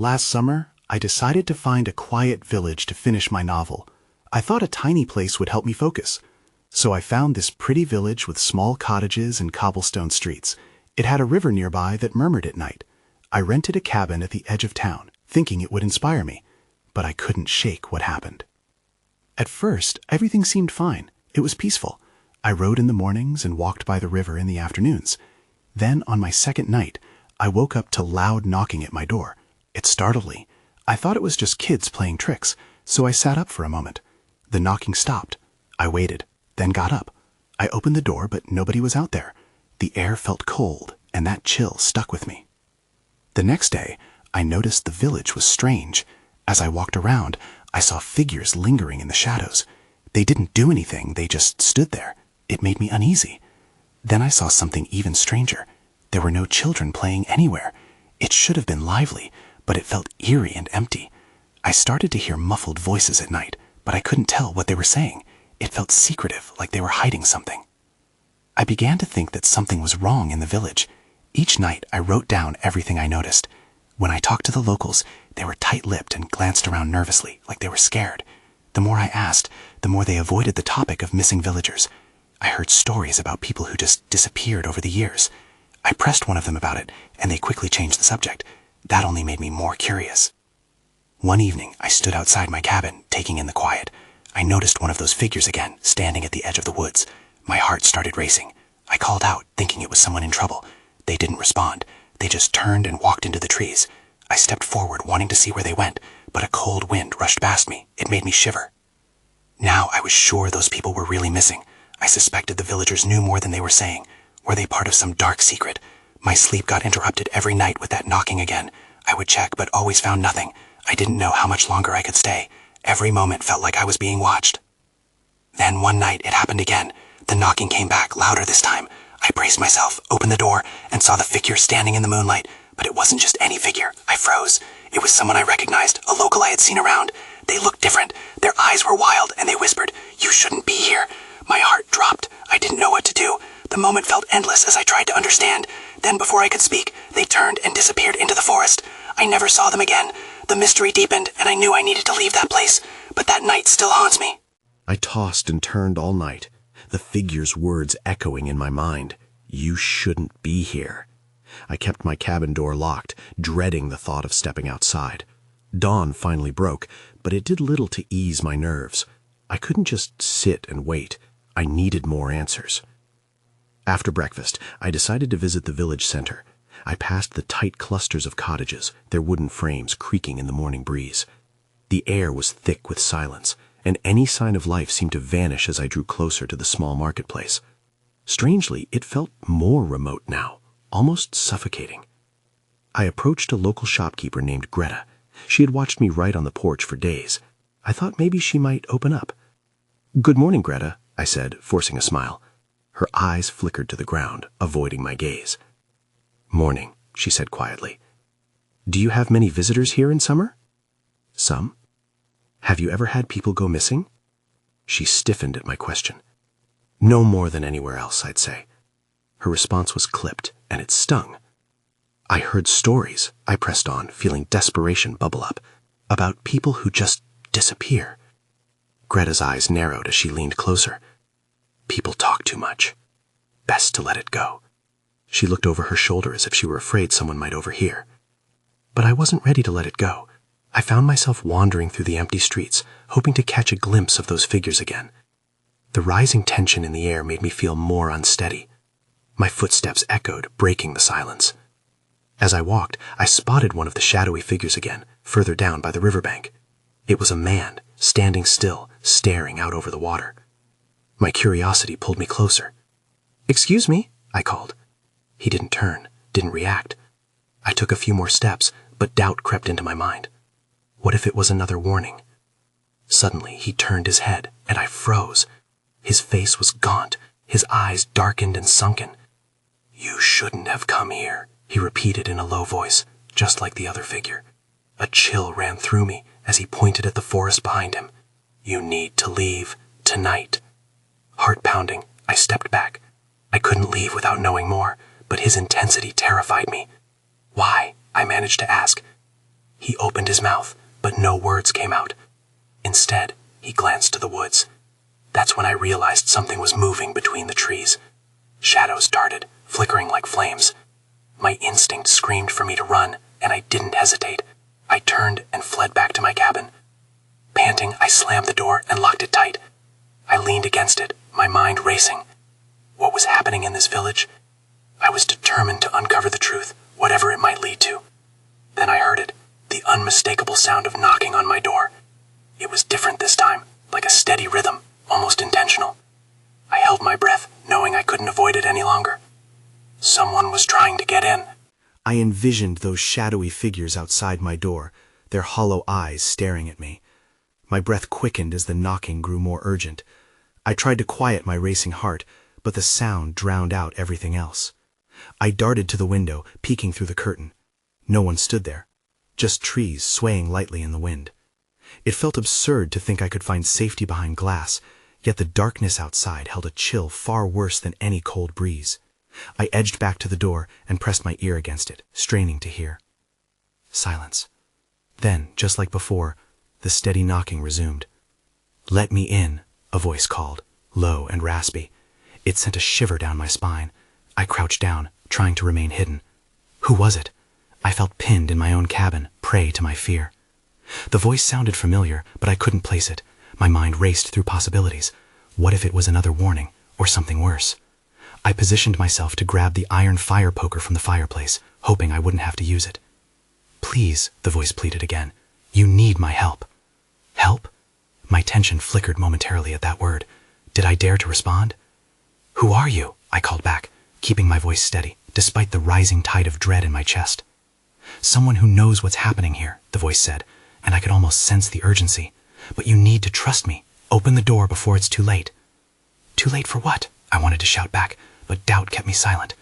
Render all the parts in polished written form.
Last summer, I decided to find a quiet village to finish my novel. I thought a tiny place would help me focus. So I found this pretty village with small cottages and cobblestone streets. It had a river nearby that murmured at night. I rented a cabin at the edge of town, thinking it would inspire me, but I couldn't shake what happened. At first, everything seemed fine. It was peaceful. I rode in the mornings and walked by the river in the afternoons. Then, on my second night, I woke up to loud knocking at my door. It startled me. I thought it was just kids playing tricks, so I sat up for a moment. The knocking stopped. I waited, then got up. I opened the door, but nobody was out there. The air felt cold, and that chill stuck with me. The next day, I noticed the village was strange. As I walked around, I saw figures lingering in the shadows. They didn't do anything, they just stood there. It made me uneasy. Then I saw something even stranger. There were no children playing anywhere. It should have been lively, but it felt eerie and empty. I started to hear muffled voices at night, but I couldn't tell what they were saying. It felt secretive, like they were hiding something. I began to think that something was wrong in the village. Each night, I wrote down everything I noticed. When I talked to the locals, they were tight-lipped and glanced around nervously, like they were scared. The more I asked, the more they avoided the topic of missing villagers. I heard stories about people who just disappeared over the years. I pressed one of them about it, and they quickly changed the subject. That only made me more curious. One evening, I stood outside my cabin, taking in the quiet. I noticed one of those figures again, standing at the edge of the woods. My heart started racing. I called out, thinking it was someone in trouble. They didn't respond. They just turned and walked into the trees. I stepped forward, wanting to see where they went, but a cold wind rushed past me. It made me shiver. Now I was sure those people were really missing. I suspected the villagers knew more than they were saying. Were they part of some dark secret? My sleep got interrupted every night with that knocking again. I would check, but always found nothing. I didn't know how much longer I could stay. Every moment felt like I was being watched. Then one night it happened again. The knocking came back, louder this time. I braced myself, opened the door, and saw the figure standing in the moonlight. But it wasn't just any figure. I froze. It was someone I recognized, a local I had seen around. They looked different. Their eyes were wild, and they whispered, "You shouldn't be here." My heart dropped. I didn't know what to do. The moment felt endless as I tried to understand. Then before I could speak, they turned and disappeared into the forest. I never saw them again. The mystery deepened, and I knew I needed to leave that place. But that night still haunts me. I tossed and turned all night, the figure's words echoing in my mind. You shouldn't be here. I kept my cabin door locked, dreading the thought of stepping outside. Dawn finally broke, but it did little to ease my nerves. I couldn't just sit and wait. I needed more answers. After breakfast, I decided to visit the village center. I passed the tight clusters of cottages, their wooden frames creaking in the morning breeze. The air was thick with silence, and any sign of life seemed to vanish as I drew closer to the small marketplace. Strangely, it felt more remote now, almost suffocating. I approached a local shopkeeper named Greta. She had watched me write on the porch for days. I thought maybe she might open up. "Good morning, Greta," I said, forcing a smile. Her eyes flickered to the ground, avoiding my gaze. "Morning," she said quietly. "Do you have many visitors here in summer?" "Some." "Have you ever had people go missing?" She stiffened at my question. "No more than anywhere else, I'd say." Her response was clipped, and it stung. "I heard stories," I pressed on, feeling desperation bubble up, "about people who just disappear." Greta's eyes narrowed as she leaned closer. "People talk too much. Best to let it go." She looked over her shoulder as if she were afraid someone might overhear. But I wasn't ready to let it go. I found myself wandering through the empty streets, hoping to catch a glimpse of those figures again. The rising tension in the air made me feel more unsteady. My footsteps echoed, breaking the silence. As I walked, I spotted one of the shadowy figures again, further down by the riverbank. It was a man, standing still, staring out over the water. My curiosity pulled me closer. "Excuse me," I called. He didn't turn, didn't react. I took a few more steps, but doubt crept into my mind. What if it was another warning? Suddenly, he turned his head, and I froze. His face was gaunt, his eyes darkened and sunken. "You shouldn't have come here," he repeated in a low voice, just like the other figure. A chill ran through me as he pointed at the forest behind him. "You need to leave tonight." Heart pounding, I stepped back. I couldn't leave without knowing more, but his intensity terrified me. "Why?" I managed to ask. He opened his mouth, but no words came out. Instead, he glanced to the woods. That's when I realized something was moving between the trees. Shadows darted, flickering like flames. My instinct screamed for me to run, and I didn't hesitate. I turned and fled back to my cabin. Panting, I slammed the door and locked it tight. I leaned against it, my mind racing. What was happening in this village? I was determined to uncover the truth, whatever it might lead to. Then I heard it, the unmistakable sound of knocking on my door. It was different this time, like a steady rhythm, almost intentional. I held my breath, knowing I couldn't avoid it any longer. Someone was trying to get in. I envisioned those shadowy figures outside my door, their hollow eyes staring at me. My breath quickened as the knocking grew more urgent. I tried to quiet my racing heart, but the sound drowned out everything else. I darted to the window, peeking through the curtain. No one stood there, just trees swaying lightly in the wind. It felt absurd to think I could find safety behind glass, yet the darkness outside held a chill far worse than any cold breeze. I edged back to the door and pressed my ear against it, straining to hear. Silence. Then, just like before, the steady knocking resumed. "Let me in," a voice called, low and raspy. It sent a shiver down my spine. I crouched down, trying to remain hidden. Who was it? I felt pinned in my own cabin, prey to my fear. The voice sounded familiar, but I couldn't place it. My mind raced through possibilities. What if it was another warning, or something worse? I positioned myself to grab the iron fire poker from the fireplace, hoping I wouldn't have to use it. "Please," the voice pleaded again. "You need my help." Help? My tension flickered momentarily at that word. Did I dare to respond? "Who are you?" I called back, keeping my voice steady, despite the rising tide of dread in my chest. "Someone who knows what's happening here," the voice said, and I could almost sense the urgency. "But you need to trust me. Open the door before it's too late." "Too late for what?" I wanted to shout back, but doubt kept me silent.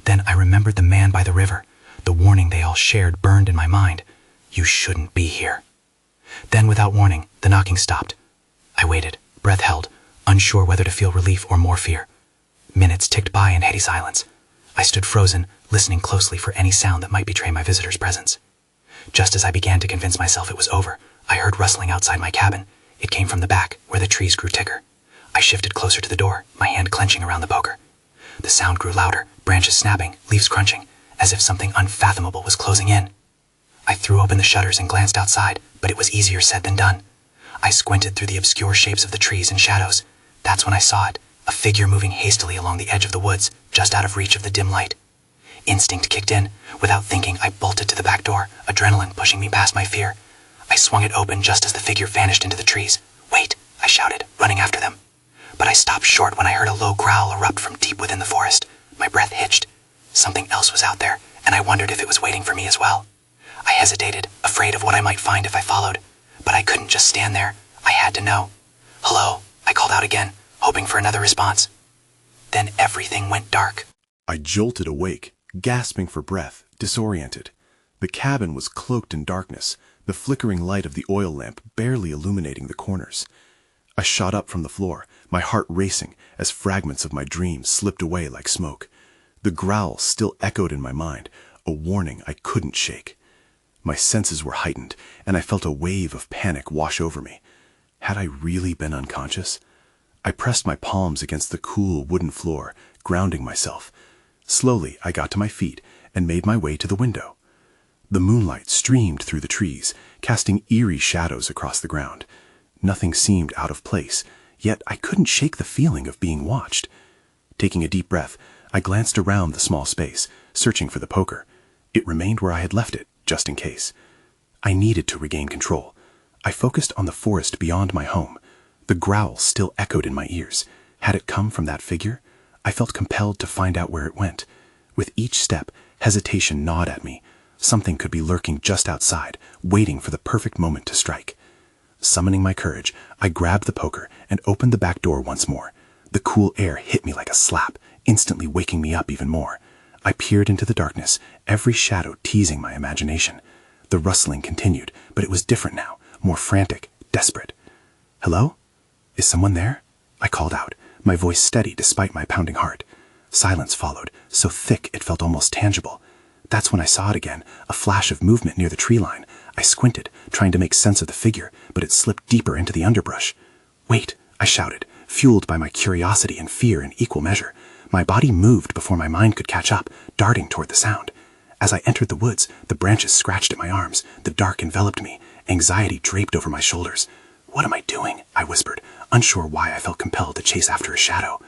Then I remembered the man by the river. The warning they all shared burned in my mind. You shouldn't be here. Then, without warning, the knocking stopped. I waited, breath held, unsure whether to feel relief or more fear. Minutes ticked by in heady silence. I stood frozen, listening closely for any sound that might betray my visitor's presence. Just as I began to convince myself it was over, I heard rustling outside my cabin. It came from the back, where the trees grew thicker. I shifted closer to the door, my hand clenching around the poker. The sound grew louder, branches snapping, leaves crunching, as if something unfathomable was closing in. I threw open the shutters and glanced outside, but it was easier said than done. I squinted through the obscure shapes of the trees and shadows. That's when I saw it, a figure moving hastily along the edge of the woods, just out of reach of the dim light. Instinct kicked in. Without thinking, I bolted to the back door, adrenaline pushing me past my fear. I swung it open just as the figure vanished into the trees. "Wait," I shouted, running after them. But I stopped short when I heard a low growl erupt from deep within the forest. My breath hitched. Something else was out there, and I wondered if it was waiting for me as well. I hesitated, afraid of what I might find if I followed. But I couldn't just stand there. I had to know. "Hello," I called out again, hoping for another response. Then everything went dark. I jolted awake, gasping for breath, disoriented. The cabin was cloaked in darkness, the flickering light of the oil lamp barely illuminating the corners. I shot up from the floor, my heart racing as fragments of my dreams slipped away like smoke. The growl still echoed in my mind, a warning I couldn't shake. My senses were heightened, and I felt a wave of panic wash over me. Had I really been unconscious? I pressed my palms against the cool wooden floor, grounding myself. Slowly, I got to my feet and made my way to the window. The moonlight streamed through the trees, casting eerie shadows across the ground. Nothing seemed out of place, yet I couldn't shake the feeling of being watched. Taking a deep breath, I glanced around the small space, searching for the poker. It remained where I had left it, just in case. I needed to regain control. I focused on the forest beyond my home. The growl still echoed in my ears. Had it come from that figure? I felt compelled to find out where it went. With each step, hesitation gnawed at me. Something could be lurking just outside, waiting for the perfect moment to strike. Summoning my courage, I grabbed the poker and opened the back door once more. The cool air hit me like a slap, instantly waking me up even more. I peered into the darkness, every shadow teasing my imagination. The rustling continued, but it was different now, more frantic, desperate. "Hello? Is someone there?" I called out, my voice steady despite my pounding heart. Silence followed, so thick it felt almost tangible. That's when I saw it again, a flash of movement near the tree line. I squinted, trying to make sense of the figure, but it slipped deeper into the underbrush. "Wait," I shouted, fueled by my curiosity and fear in equal measure. My body moved before my mind could catch up, darting toward the sound. As I entered the woods, the branches scratched at my arms, the dark enveloped me, anxiety draped over my shoulders. "What am I doing?" I whispered, unsure why I felt compelled to chase after a shadow.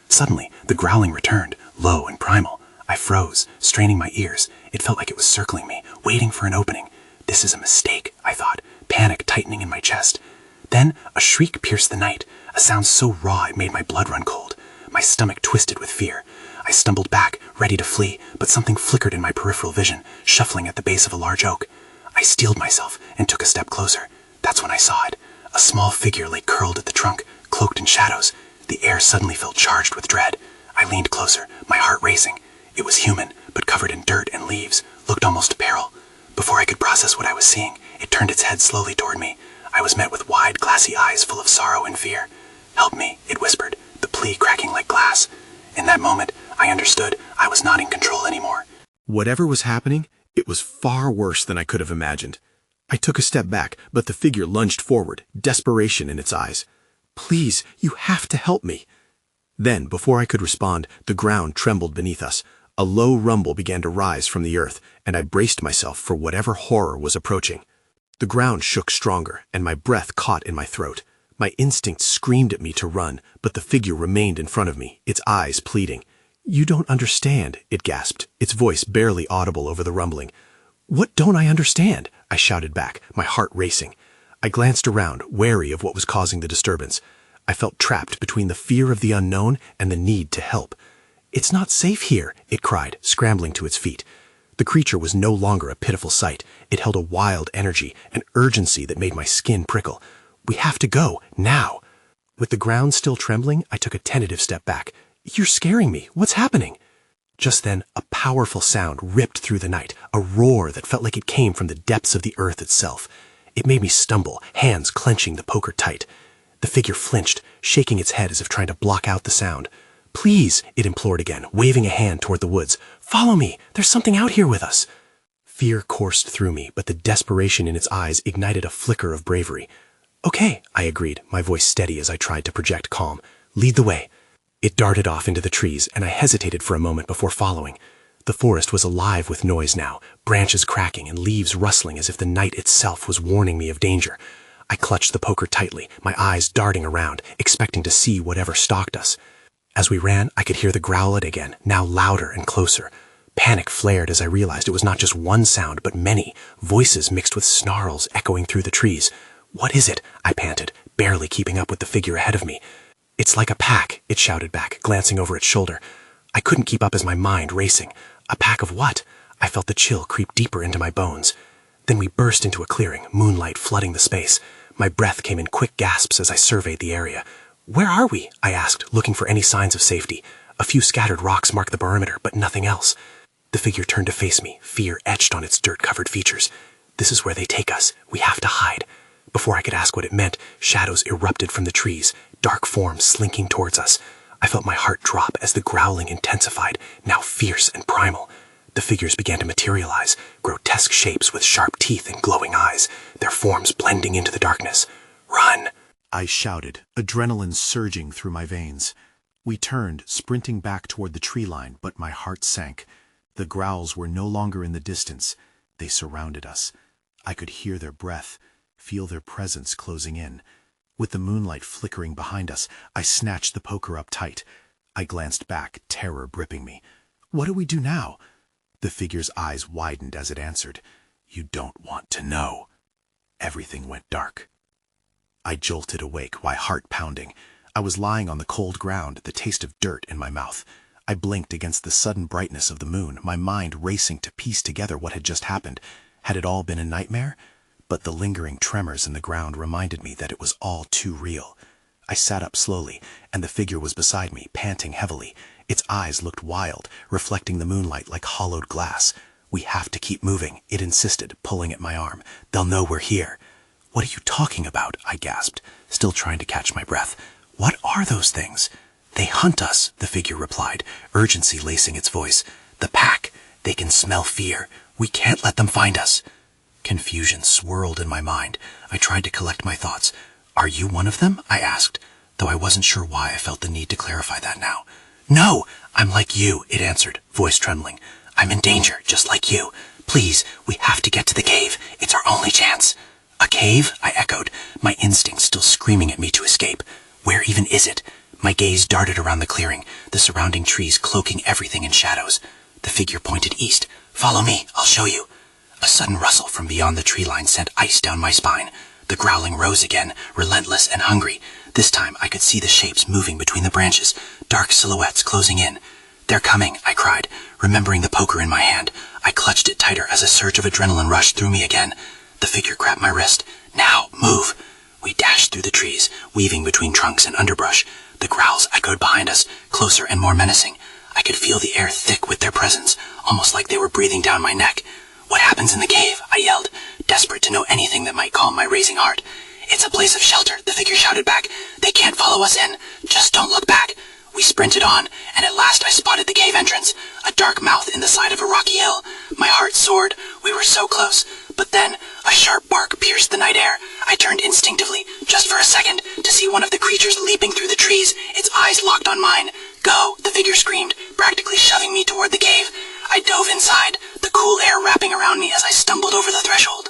Suddenly, the growling returned, low and primal. I froze, straining my ears. It felt like it was circling me, waiting for an opening. "This is a mistake," I thought, panic tightening in my chest. Then a shriek pierced the night, a sound so raw it made my blood run cold. My stomach twisted with fear. I stumbled back, ready to flee, but something flickered in my peripheral vision, shuffling at the base of a large oak. I steeled myself and took a step closer. That's when I saw it. A small figure lay curled at the trunk, cloaked in shadows. The air suddenly felt charged with dread. I leaned closer, my heart racing. It was human, but covered in dirt and leaves, looked almost apparel. Before I could process what I was seeing, it turned its head slowly toward me. I was met with wide, glassy eyes full of sorrow and fear. "Help me," it whispered, the plea cracking like glass. In that moment, I understood I was not in control anymore. Whatever was happening, it was far worse than I could have imagined. I took a step back, but the figure lunged forward, desperation in its eyes. "Please, you have to help me." Then, before I could respond, the ground trembled beneath us. A low rumble began to rise from the earth, and I braced myself for whatever horror was approaching. The ground shook stronger, and my breath caught in my throat. My instincts screamed at me to run, but the figure remained in front of me, its eyes pleading. "You don't understand," it gasped, its voice barely audible over the rumbling. "What don't I understand?" I shouted back, my heart racing. I glanced around, wary of what was causing the disturbance. I felt trapped between the fear of the unknown and the need to help. "It's not safe here," it cried, scrambling to its feet. The creature was no longer a pitiful sight. It held a wild energy, an urgency that made my skin prickle. "We have to go, now." With the ground still trembling, I took a tentative step back. "You're scaring me. What's happening?" Just then, a powerful sound ripped through the night, a roar that felt like it came from the depths of the earth itself. It made me stumble, hands clenching the poker tight. The figure flinched, shaking its head as if trying to block out the sound. "Please," it implored again, waving a hand toward the woods. "Follow me. There's something out here with us." Fear coursed through me, but the desperation in its eyes ignited a flicker of bravery. "Okay," I agreed, my voice steady as I tried to project calm. "Lead the way." It darted off into the trees, and I hesitated for a moment before following. The forest was alive with noise now, branches cracking and leaves rustling as if the night itself was warning me of danger. I clutched the poker tightly, my eyes darting around, expecting to see whatever stalked us. As we ran, I could hear the growlet again, now louder and closer. Panic flared as I realized it was not just one sound, but many, voices mixed with snarls echoing through the trees. "What is it?" I panted, barely keeping up with the figure ahead of me. "It's like a pack," it shouted back, glancing over its shoulder. I couldn't keep up as my mind racing. A pack of what? I felt the chill creep deeper into my bones. Then we burst into a clearing, moonlight flooding the space. My breath came in quick gasps as I surveyed the area. "Where are we?" I asked, looking for any signs of safety. A few scattered rocks marked the perimeter, but nothing else. The figure turned to face me, fear etched on its dirt-covered features. "This is where they take us. We have to hide." Before I could ask what it meant, shadows erupted from the trees, dark forms slinking towards us. I felt my heart drop as the growling intensified, now fierce and primal. The figures began to materialize, grotesque shapes with sharp teeth and glowing eyes, their forms blending into the darkness. "Run!" I shouted, adrenaline surging through my veins. We turned, sprinting back toward the tree line, but my heart sank. The growls were no longer in the distance. They surrounded us. I could hear their breath, feel their presence closing in. With the moonlight flickering behind us, I snatched the poker up tight. I glanced back, terror gripping me. "What do we do now?" The figure's eyes widened as it answered. "You don't want to know." Everything went dark. I jolted awake, my heart pounding. I was lying on the cold ground, the taste of dirt in my mouth. I blinked against the sudden brightness of the moon, my mind racing to piece together what had just happened. Had it all been a nightmare? But the lingering tremors in the ground reminded me that it was all too real. I sat up slowly, and the figure was beside me, panting heavily. Its eyes looked wild, reflecting the moonlight like hollowed glass. "We have to keep moving," it insisted, pulling at my arm. "They'll know we're here." "What are you talking about?" I gasped, still trying to catch my breath. "What are those things?" "They hunt us," the figure replied, urgency lacing its voice. "The pack. They can smell fear. We can't let them find us." Confusion swirled in my mind. I tried to collect my thoughts. "Are you one of them?" I asked, though I wasn't sure why I felt the need to clarify that now. "No, I'm like you," it answered, voice trembling. "I'm in danger, just like you. Please, we have to get to the cave. It's our only chance." "A cave?" I echoed, my instinct still screaming at me to escape. "Where even is it?" My gaze darted around the clearing, the surrounding trees cloaking everything in shadows. The figure pointed east. "Follow me, I'll show you." A sudden rustle from beyond the tree line sent ice down my spine. The growling rose again, relentless and hungry. This time I could see the shapes moving between the branches, dark silhouettes closing in. "They're coming," I cried, remembering the poker in my hand. I clutched it tighter as a surge of adrenaline rushed through me again. The figure grabbed my wrist. "Now, move!" We dashed through the trees, weaving between trunks and underbrush. The growls echoed behind us, closer and more menacing. I could feel the air thick with their presence, almost like they were breathing down my neck. "What happens in the cave?" I yelled, desperate to know anything that might calm my racing heart. "It's a place of shelter," the figure shouted back. "They can't follow us in. Just don't look back." We sprinted on, and at last I spotted the cave entrance, a dark mouth in the side of a rocky hill. My heart soared. We were so close. But then, a sharp bark pierced the night air. I turned instinctively, just for a second, to see one of the creatures leaping through the trees, its eyes locked on mine. "Go!" the figure screamed, practically shoving me toward the cave. I dove inside, the cool air wrapping around me as I stumbled over the threshold.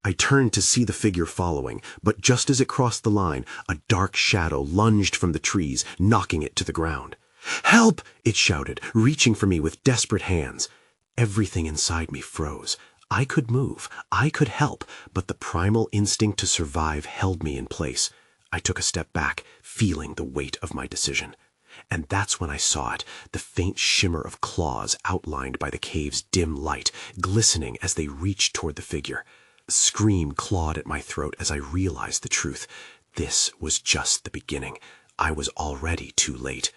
I turned to see the figure following, but just as it crossed the line, a dark shadow lunged from the trees, knocking it to the ground. "Help!" it shouted, reaching for me with desperate hands. Everything inside me froze. I could move, I could help, but the primal instinct to survive held me in place. I took a step back, feeling the weight of my decision. And that's when I saw it, the faint shimmer of claws outlined by the cave's dim light, glistening as they reached toward the figure. A scream clawed at my throat as I realized the truth. This was just the beginning. I was already too late.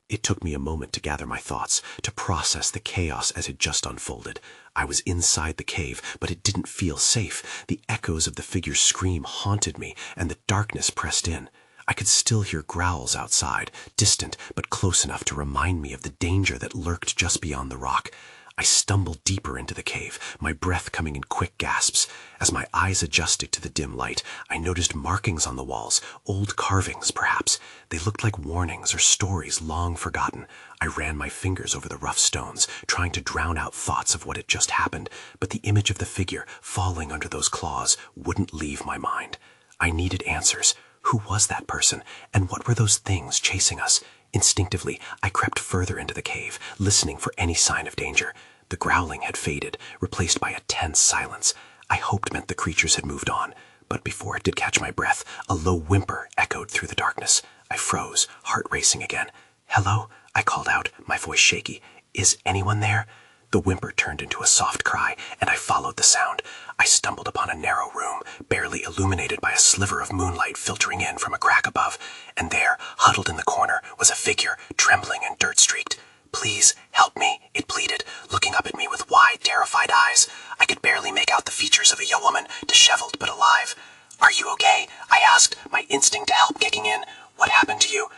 It took me a moment to gather my thoughts, to process the chaos as it just unfolded. I was inside the cave, but it didn't feel safe. The echoes of the figure's scream haunted me, and the darkness pressed in. I could still hear growls outside, distant but close enough to remind me of the danger that lurked just beyond the rock. I stumbled deeper into the cave, my breath coming in quick gasps. As my eyes adjusted to the dim light, I noticed markings on the walls, old carvings, perhaps. They looked like warnings or stories long forgotten. I ran my fingers over the rough stones, trying to drown out thoughts of what had just happened, but the image of the figure falling under those claws wouldn't leave my mind. I needed answers. Who was that person, and what were those things chasing us? Instinctively, I crept further into the cave, listening for any sign of danger. The growling had faded, replaced by a tense silence. I hoped meant the creatures had moved on, but before it did catch my breath, a low whimper echoed through the darkness. I froze, heart racing again. "Hello?" I called out, my voice shaky. "Is anyone there?" The whimper turned into a soft cry, and I followed the sound. I stumbled upon a narrow room, barely illuminated by a sliver of moonlight filtering in from a crack above, and there, huddled in the corner, was a figure, trembling and dirt-streaked. "Please, help me," it pleaded, looking up at me with wide, terrified eyes. I could barely make out the features of a young woman, disheveled but alive. "Are you okay?" I asked, my instinct to help kicking in. "What happened to you?"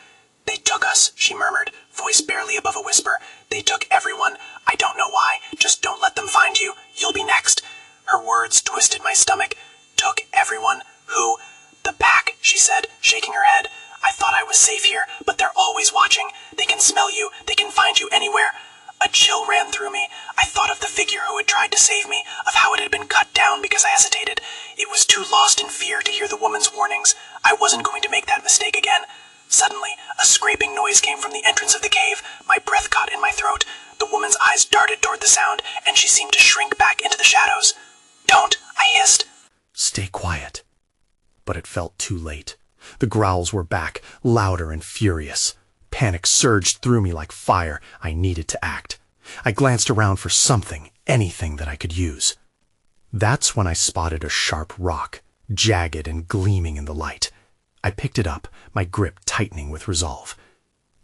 "They took us," she murmured, voice barely above a whisper. "They took everyone. I don't know why. Just don't let them find you. You'll be next." Her words twisted my stomach. "Took everyone? Who?" "The pack," she said, shaking her head. "I thought I was safe here, but they're always watching. They can smell you. They can find you anywhere." A chill ran through me. I thought of the figure who had tried to save me, of how it had been cut down because I hesitated. It was too lost in fear to hear the woman's warnings. I wasn't going to make that mistake again. Suddenly, a scraping noise came from the entrance of the cave. My breath caught in my throat. The woman's eyes darted toward the sound, and she seemed to shrink back into the shadows. "Don't!" I hissed. "Stay quiet." But it felt too late. The growls were back, louder and furious. Panic surged through me like fire. I needed to act. I glanced around for something, anything that I could use. That's when I spotted a sharp rock, jagged and gleaming in the light. I picked it up, my grip tightening with resolve.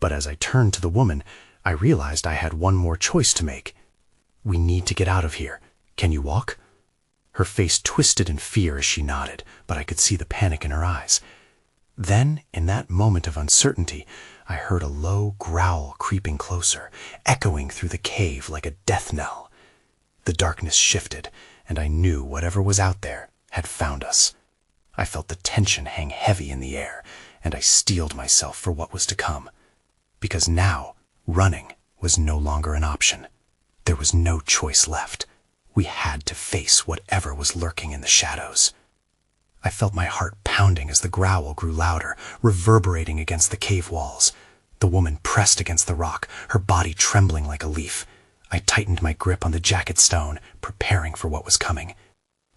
But as I turned to the woman, I realized I had one more choice to make. "We need to get out of here. Can you walk?" Her face twisted in fear as she nodded, but I could see the panic in her eyes. Then, in that moment of uncertainty, I heard a low growl creeping closer, echoing through the cave like a death knell. The darkness shifted, and I knew whatever was out there had found us. I felt the tension hang heavy in the air, and I steeled myself for what was to come. Because now, running was no longer an option. There was no choice left. We had to face whatever was lurking in the shadows. I felt my heart pounding as the growl grew louder, reverberating against the cave walls. The woman pressed against the rock, her body trembling like a leaf. I tightened my grip on the jagged stone, preparing for what was coming.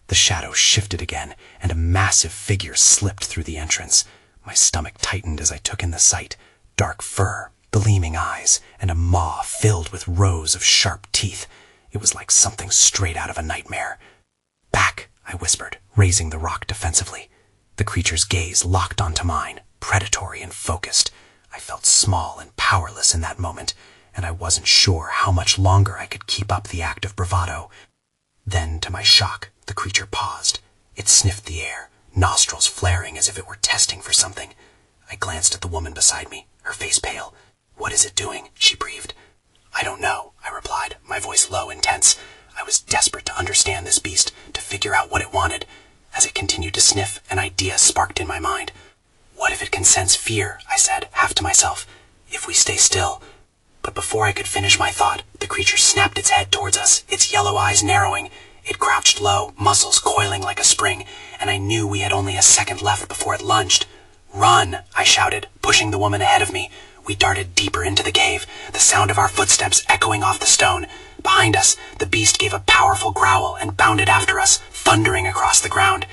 The shadow shifted again, and a massive figure slipped through the entrance. My stomach tightened as I took in the sight. Dark fur, gleaming eyes, and a maw filled with rows of sharp teeth. It was like something straight out of a nightmare. "Back," I whispered, raising the rock defensively. The creature's gaze locked onto mine, predatory and focused. I felt small and powerless in that moment, and I wasn't sure how much longer I could keep up the act of bravado. Then, to my shock, the creature paused. It sniffed the air, nostrils flaring as if it were testing for something. I glanced at the woman beside me, her face pale. "What is it doing?" she breathed. "I don't know," I replied, my voice low and tense. I was desperate to understand this beast, to figure out what it wanted. As it continued to sniff, an idea sparked in my mind. "What if it can sense fear?" I said, half to myself. "If we stay still." But before I could finish my thought, the creature snapped its head towards us, its yellow eyes narrowing. It crouched low, muscles coiling like a spring, and I knew we had only a second left before it lunged. "Run!" I shouted, pushing the woman ahead of me. We darted deeper into the cave, the sound of our footsteps echoing off the stone. Behind us, the beast gave a powerful growl and bounded after us, thundering across the ground.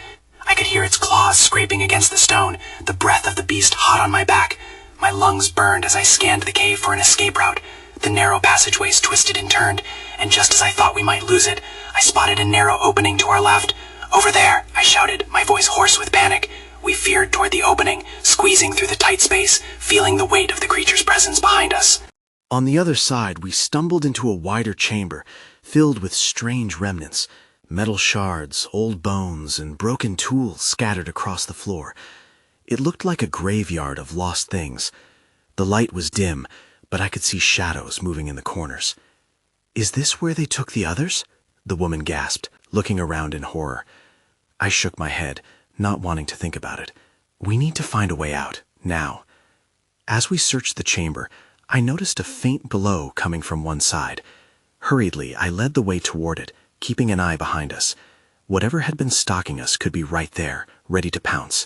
I could hear its claws scraping against the stone, the breath of the beast hot on my back. My lungs burned as I scanned the cave for an escape route. The narrow passageways twisted and turned, and just as I thought we might lose it, I spotted a narrow opening to our left. "Over there!" I shouted, my voice hoarse with panic. We veered toward the opening, squeezing through the tight space, feeling the weight of the creature's presence behind us. On the other side, we stumbled into a wider chamber, filled with strange remnants. Metal shards, old bones, and broken tools scattered across the floor. It looked like a graveyard of lost things. The light was dim, but I could see shadows moving in the corners. "Is this where they took the others?" the woman gasped, looking around in horror. I shook my head, not wanting to think about it. We need to find a way out, now. As we searched the chamber, I noticed a faint glow coming from one side. Hurriedly, I led the way toward it, keeping an eye behind us. Whatever had been stalking us could be right there, ready to pounce.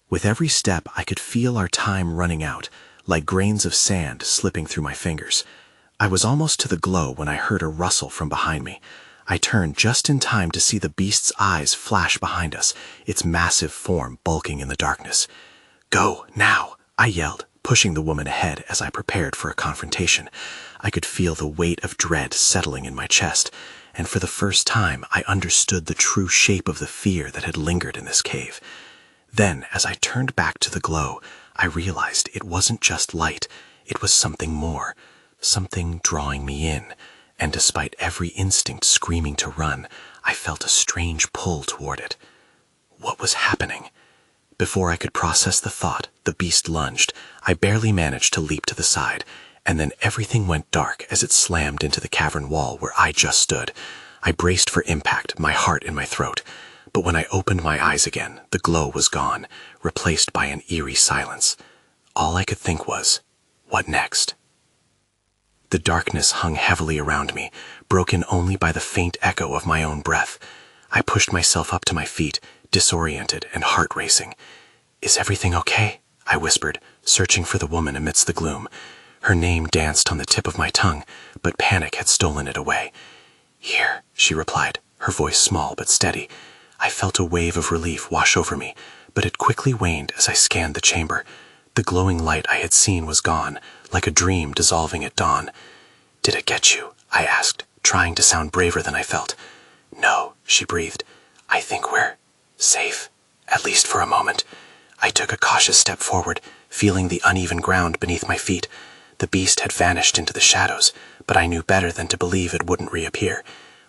With every step, I could feel our time running out, like grains of sand slipping through my fingers. I was almost to the glow when I heard a rustle from behind me. I turned just in time to see the beast's eyes flash behind us, its massive form bulking in the darkness. "Go, now!" I yelled, pushing the woman ahead as I prepared for a confrontation. I could feel the weight of dread settling in my chest, and for the first time I understood the true shape of the fear that had lingered in this cave. Then, as I turned back to the glow, I realized it wasn't just light, it was something more, something drawing me in, and despite every instinct screaming to run, I felt a strange pull toward it. What was happening? Before I could process the thought, the beast lunged. I barely managed to leap to the side, and then everything went dark as it slammed into the cavern wall where I just stood. I braced for impact, my heart in my throat. But when I opened my eyes again, the glow was gone, replaced by an eerie silence. All I could think was, what next? The darkness hung heavily around me, broken only by the faint echo of my own breath. I pushed myself up to my feet, disoriented and heart racing. "Is everything okay?" I whispered, searching for the woman amidst the gloom. Her name danced on the tip of my tongue, but panic had stolen it away. "Here," she replied, her voice small but steady. I felt a wave of relief wash over me, but it quickly waned as I scanned the chamber. The glowing light I had seen was gone, like a dream dissolving at dawn. "Did it get you?" I asked, trying to sound braver than I felt. "No," she breathed. "I think we're safe, at least for a moment." I took a cautious step forward, feeling the uneven ground beneath my feet. The beast had vanished into the shadows, but I knew better than to believe it wouldn't reappear.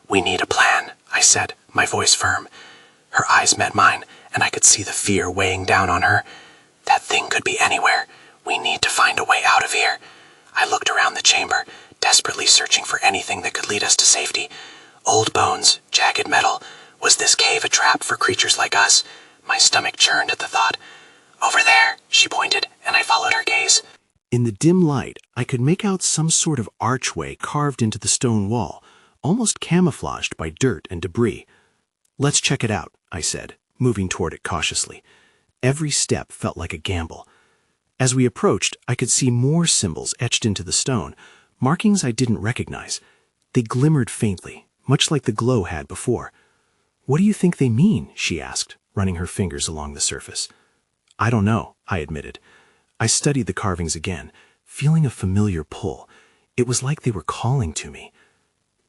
"We need a plan," I said, my voice firm. Her eyes met mine, and I could see the fear weighing down on her. "That thing could be anywhere. We need to find a way out of here." I looked around the chamber, desperately searching for anything that could lead us to safety. Old bones, jagged metal, Was this cave a trap for creatures like us? My stomach churned at the thought. Over there, she pointed, and I followed her gaze. In the dim light, I could make out some sort of archway carved into the stone wall, almost camouflaged by dirt and debris. Let's check it out, I said, moving toward it cautiously. Every step felt like a gamble. As we approached, I could see more symbols etched into the stone, markings I didn't recognize. They glimmered faintly, much like the glow had before. What do you think they mean? She asked, running her fingers along the surface. I don't know, I admitted. I studied the carvings again, feeling a familiar pull. It was like they were calling to me.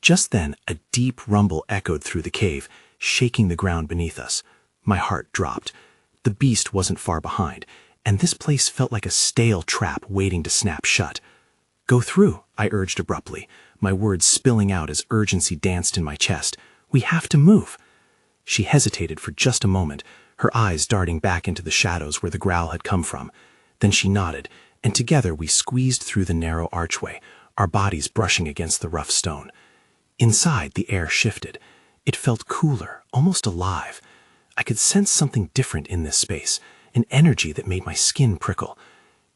Just then, a deep rumble echoed through the cave, shaking the ground beneath us. My heart dropped. The beast wasn't far behind, and this place felt like a stale trap waiting to snap shut. Go through, I urged abruptly, my words spilling out as urgency danced in my chest. We have to move. She hesitated for just a moment, her eyes darting back into the shadows where the growl had come from. Then she nodded, and together we squeezed through the narrow archway, our bodies brushing against the rough stone. Inside, the air shifted. It felt cooler, almost alive. I could sense something different in this space, an energy that made my skin prickle.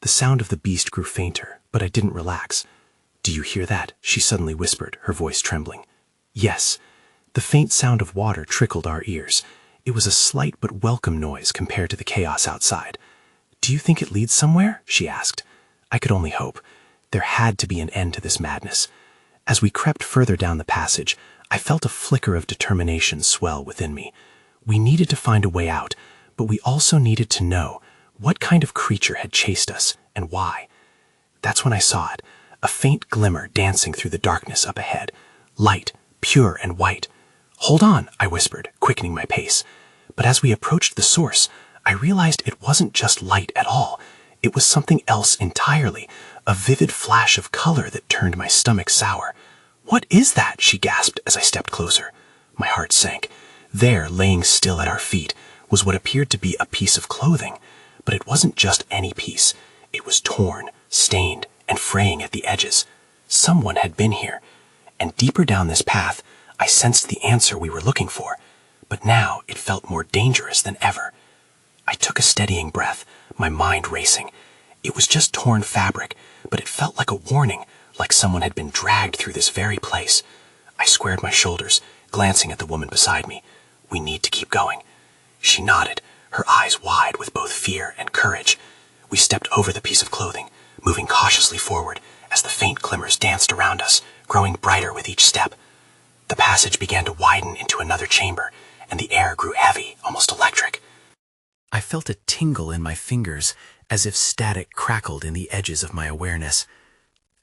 The sound of the beast grew fainter, but I didn't relax. Do you hear that? She suddenly whispered, her voice trembling. Yes. The faint sound of water trickled our ears. It was a slight but welcome noise compared to the chaos outside. Do you think it leads somewhere? She asked. I could only hope. There had to be an end to this madness. As we crept further down the passage, I felt a flicker of determination swell within me. We needed to find a way out, but we also needed to know what kind of creature had chased us and why. That's when I saw it, a faint glimmer dancing through the darkness up ahead, light, pure and white. Hold on, I whispered, quickening my pace. But as we approached the source, I realized it wasn't just light at all. It was something else entirely, a vivid flash of color that turned my stomach sour. What is that? She gasped as I stepped closer. My heart sank. There, laying still at our feet, was what appeared to be a piece of clothing. But it wasn't just any piece. It was torn, stained, and fraying at the edges. Someone had been here. And deeper down this path, I sensed the answer we were looking for. But now it felt more dangerous than ever. I took a steadying breath, my mind racing. It was just torn fabric, but it felt like a warning, like someone had been dragged through this very place. I squared my shoulders, glancing at the woman beside me. We need to keep going. She nodded, her eyes wide with both fear and courage. We stepped over the piece of clothing, moving cautiously forward as the faint glimmers danced around us, growing brighter with each step. The passage began to widen into another chamber, and the air grew heavy, almost electric. I felt a tingle in my fingers, as if static crackled in the edges of my awareness.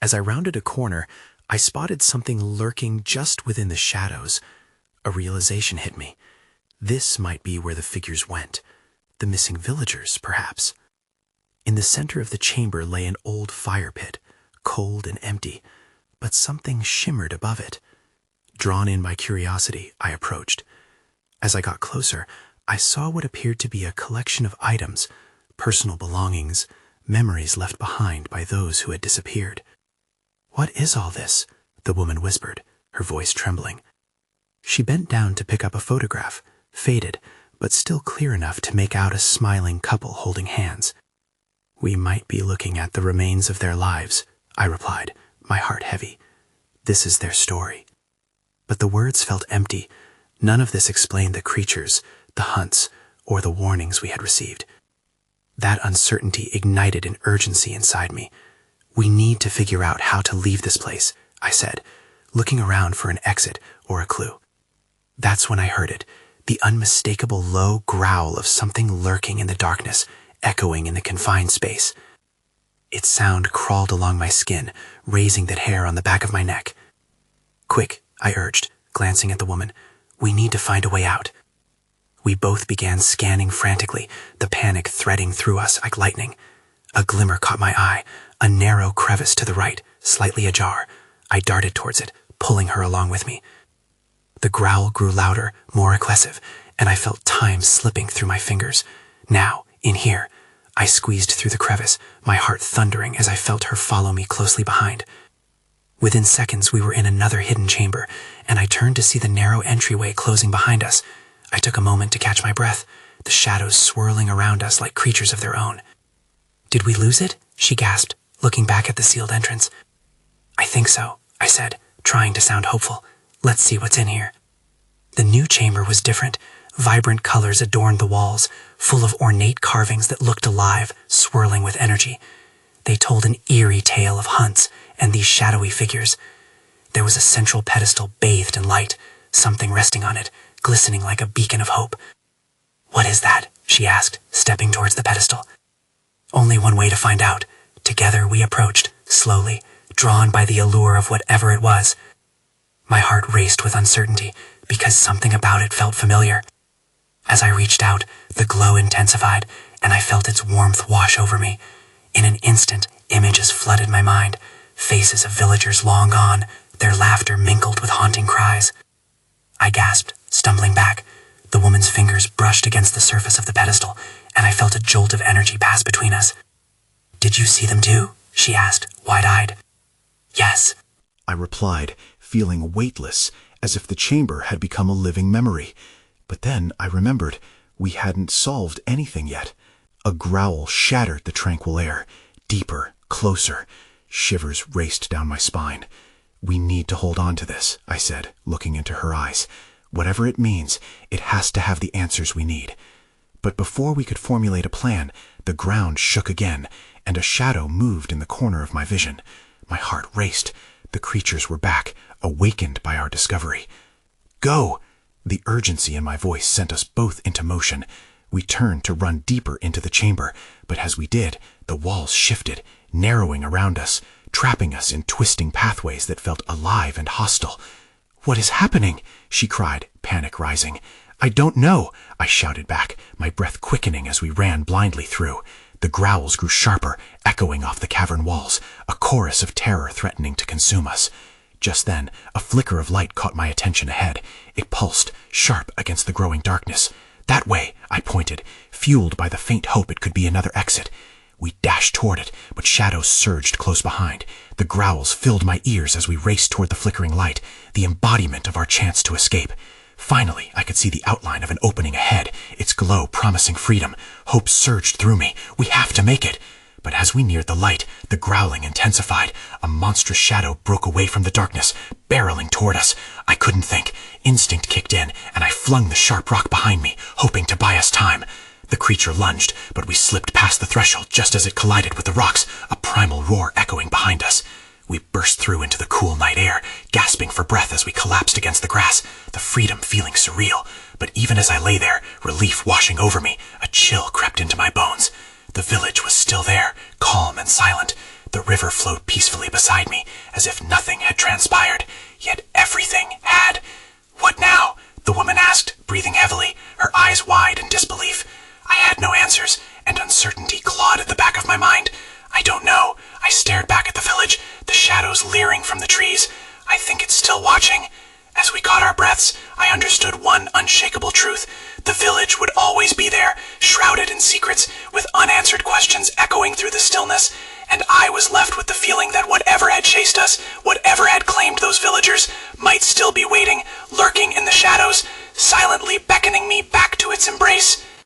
As I rounded a corner, I spotted something lurking just within the shadows. A realization hit me. This might be where the figures went. The missing villagers, perhaps. In the center of the chamber lay an old fire pit, cold and empty, but something shimmered above it. Drawn in by curiosity, I approached. As I got closer, I saw what appeared to be a collection of items, personal belongings, memories left behind by those who had disappeared. What is all this? The woman whispered, her voice trembling. She bent down to pick up a photograph, faded, but still clear enough to make out a smiling couple holding hands. We might be looking at the remains of their lives, I replied, my heart heavy. This is their story. But the words felt empty. None of this explained the creatures, the hunts, or the warnings we had received. That uncertainty ignited an urgency inside me. We need to figure out how to leave this place, I said, looking around for an exit or a clue. That's when I heard it, the unmistakable low growl of something lurking in the darkness, echoing in the confined space. Its sound crawled along my skin, raising the hair on the back of my neck. Quick, I urged, glancing at the woman. We need to find a way out. We both began scanning frantically, the panic threading through us like lightning. A glimmer caught my eye, a narrow crevice to the right, slightly ajar. I darted towards it, pulling her along with me. The growl grew louder, more aggressive, and I felt time slipping through my fingers. Now, in here, I squeezed through the crevice, my heart thundering as I felt her follow me closely behind. Within seconds, we were in another hidden chamber, and I turned to see the narrow entryway closing behind us. I took a moment to catch my breath, the shadows swirling around us like creatures of their own. "Did we lose it?" she gasped, looking back at the sealed entrance. "I think so," I said, trying to sound hopeful. "Let's see what's in here." The new chamber was different. Vibrant colors adorned the walls, full of ornate carvings that looked alive, swirling with energy. They told an eerie tale of hunts and these shadowy figures. There was a central pedestal bathed in light, something resting on it, glistening like a beacon of hope. "What is that?" she asked, stepping towards the pedestal. Only one way to find out. Together we approached, slowly, drawn by the allure of whatever it was. My heart raced with uncertainty, because something about it felt familiar. As I reached out, the glow intensified, and I felt its warmth wash over me. In an instant, images flooded my mind, faces of villagers long gone, their laughter mingled with haunting cries. I gasped, stumbling back. The woman's fingers brushed against the surface of the pedestal, and I felt a jolt of energy pass between us. "Did you see them too?" she asked, wide-eyed. "Yes," I replied, feeling weightless, as if the chamber had become a living memory. But then I remembered we hadn't solved anything yet. A growl shattered the tranquil air. Deeper, closer. Shivers raced down my spine. "We need to hold on to this," I said, looking into her eyes. "Whatever it means, it has to have the answers we need." But before we could formulate a plan, the ground shook again, and a shadow moved in the corner of my vision. My heart raced. The creatures were back, awakened by our discovery. "Go!" The urgency in my voice sent us both into motion. We turned to run deeper into the chamber, but as we did, the walls shifted, narrowing around us, trapping us in twisting pathways that felt alive and hostile. "What is happening?" she cried, panic rising. "I don't know," I shouted back, my breath quickening as we ran blindly through. The growls grew sharper, echoing off the cavern walls, a chorus of terror threatening to consume us. Just then, a flicker of light caught my attention ahead. It pulsed, sharp against the growing darkness. "That way," I pointed, fueled by the faint hope it could be another exit. We dashed toward it, but shadows surged close behind. The growls filled my ears as we raced toward the flickering light, the embodiment of our chance to escape. Finally, I could see the outline of an opening ahead, its glow promising freedom. Hope surged through me. We have to make it. But as we neared the light, the growling intensified. A monstrous shadow broke away from the darkness, barreling toward us. I couldn't think. Instinct kicked in, and I flung the sharp rock behind me, hoping to buy us time. The creature lunged, but we slipped past the threshold just as it collided with the rocks, a primal roar echoing behind us. We burst through into the cool night air, gasping for breath as we collapsed against the grass, the freedom feeling surreal. But even as I lay there, relief washing over me, a chill crept into my bones. The village was still there, calm and silent. The river flowed peacefully beside me, as if nothing had transpired, yet everything had. "What now?" the woman asked, breathing heavily, her eyes wide in disbelief. I had no answers, and uncertainty clawed at the back of my mind. "I don't know." I stared back at the village, the shadows leering from the trees. "I think it's still watching." As we caught our breaths, I understood one unshakable truth. The village would always be there, shrouded in secrets, with unanswered questions echoing through the stillness. And I was left with the feeling that whatever had chased us, whatever had claimed those villagers, might still be waiting, lurking in the shadows, silently beckoning me back to its embrace.